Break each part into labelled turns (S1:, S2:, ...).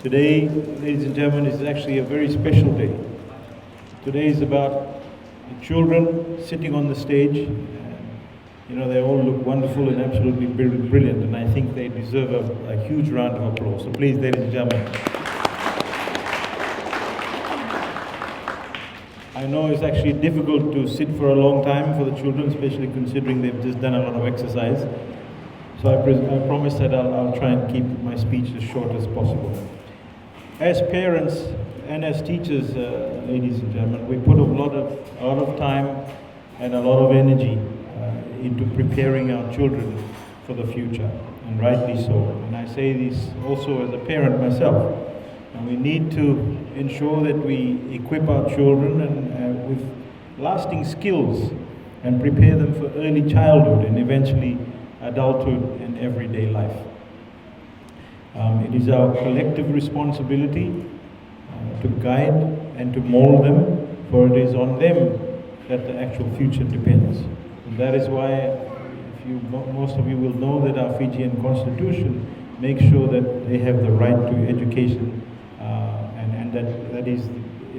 S1: Today, ladies and gentlemen, is actually a very special day. Today is about the children sitting on the stage. You know, they all look wonderful and absolutely brilliant, and I think they deserve a huge round of applause. So please, ladies and gentlemen. I know it's actually difficult to sit for a long time for the children, especially considering they've just done a lot of exercise. So I promise that I'll try and keep my speech as short as possible. As parents and as teachers, ladies and gentlemen, we put a lot of time and a lot of energy into preparing our children for the future, and rightly so. And I say this also as a parent myself. And we need to ensure that we equip our children with lasting skills and prepare them for early childhood and eventually adulthood and everyday life. It is our collective responsibility to guide and to mold them, for it is on them that the actual future depends. And that is why, most of you will know that our Fijian Constitution makes sure that they have the right to education, and that is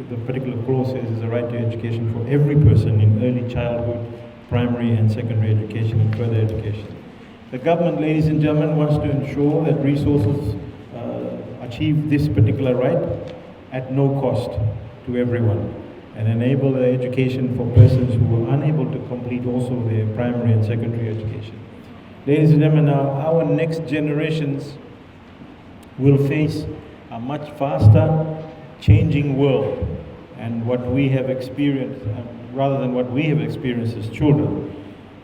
S1: the particular clause says is the right to education for every person in early childhood, primary and secondary education and further education. The government, ladies and gentlemen, wants to ensure that resources achieve this particular right at no cost to everyone, and enable the education for persons who are unable to complete also their primary and secondary education. Ladies and gentlemen, now our next generations will face a much faster changing world, and what we have experienced, rather than what we have experienced as children,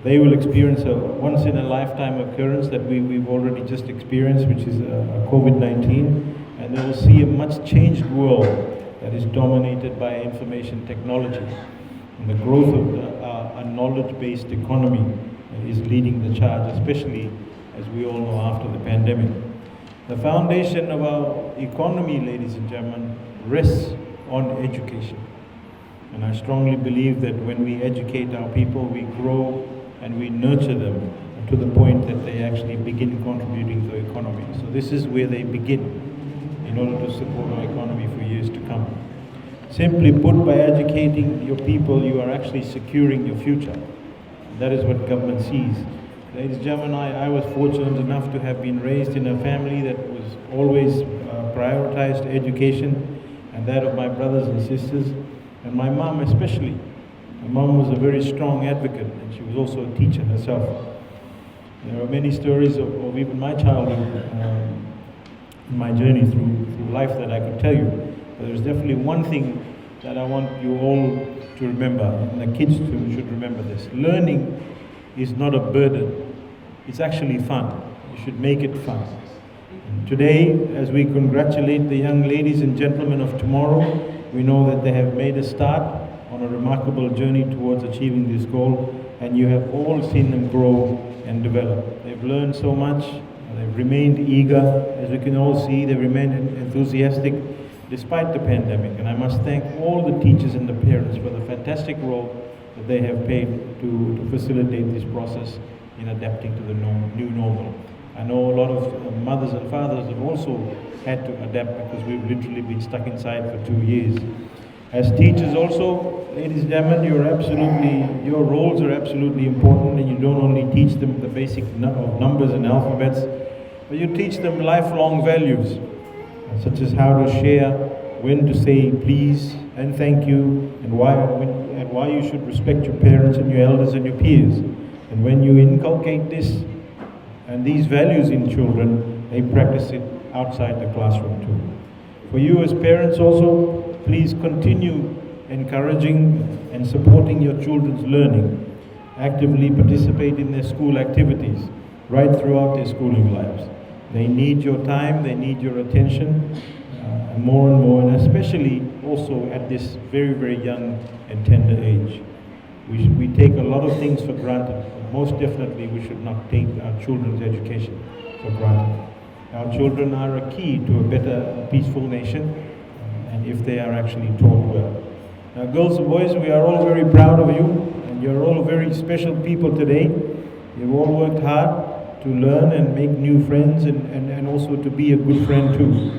S1: they will experience a once-in-a-lifetime occurrence that we've already just experienced, which is COVID-19, and they will see a much changed world that is dominated by information technology. And the growth of a knowledge-based economy is leading the charge, especially, as we all know, after the pandemic. The foundation of our economy, ladies and gentlemen, rests on education. And I strongly believe that when we educate our people, we grow and we nurture them to the point that they actually begin contributing to the economy. So this is where they begin in order to support our economy for years to come. Simply put, by educating your people, you are actually securing your future. That is what government sees. Ladies and gentlemen, I was fortunate enough to have been raised in a family that was always prioritized education, and that of my brothers and sisters, and my mom especially. My mom was a very strong advocate, and she was also a teacher herself. There are many stories of even my childhood, in my journey through life that I could tell you. But there's definitely one thing that I want you all to remember, and the kids too should remember this. Learning is not a burden, it's actually fun. You should make it fun. And today, as we congratulate the young ladies and gentlemen of tomorrow, we know that they have made a start on a remarkable journey towards achieving this goal, and you have all seen them grow and develop. They've learned so much, they've remained eager, as we can all see, they've remained enthusiastic despite the pandemic, and I must thank all the teachers and the parents for the fantastic role that they have played to facilitate this process in adapting to the new normal. I know a lot of mothers and fathers have also had to adapt because we've literally been stuck inside for 2 years. As teachers also, ladies and gentlemen, your roles are absolutely important, and you don't only teach them the basic numbers and alphabets, but you teach them lifelong values, such as how to share, when to say please and thank you, and why you should respect your parents and your elders and your peers. And when you inculcate this and these values in children, they practice it outside the classroom too. For you as parents also, please continue encouraging and supporting your children's learning. Actively participate in their school activities right throughout their schooling lives. They need your time, they need your attention, more and more, and especially also at this very, very young and tender age. We take a lot of things for granted, but most definitely we should not take our children's education for granted. Our children are a key to a better, peaceful nation, and if they are actually taught well. Now, girls and boys, we are all very proud of you, and you're all very special people today. You've all worked hard to learn and make new friends, and also to be a good friend too.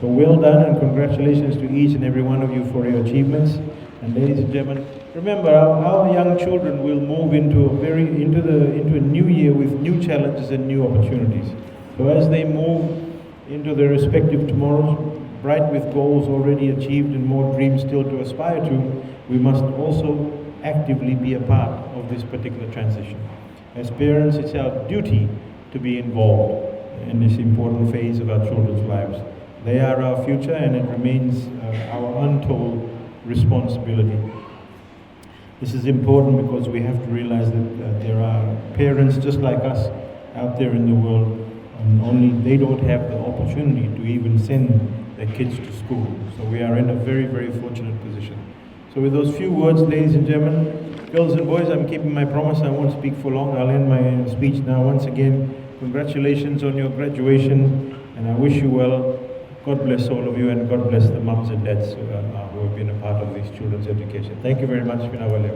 S1: So well done, and congratulations to each and every one of you for your achievements. And ladies and gentlemen, remember our young children will move into a new year with new challenges and new opportunities. So as they move into their respective tomorrows, bright with goals already achieved and more dreams still to aspire to, we must also actively be a part of this particular transition. As parents, it's our duty to be involved in this important phase of our children's lives. They are our future, and it remains our untold responsibility. This is important because we have to realize that there are parents just like us out there in the world, and only they don't have the opportunity to even send their kids to school. So we are in a very, very fortunate position. So with those few words, ladies and gentlemen, girls and boys, I'm keeping my promise. I won't speak for long. I'll end my speech now. Once again, congratulations on your graduation, and I wish you well. God bless all of you, and God bless the mums and dads who have been a part of these children's education. Thank you very much. Vinawale.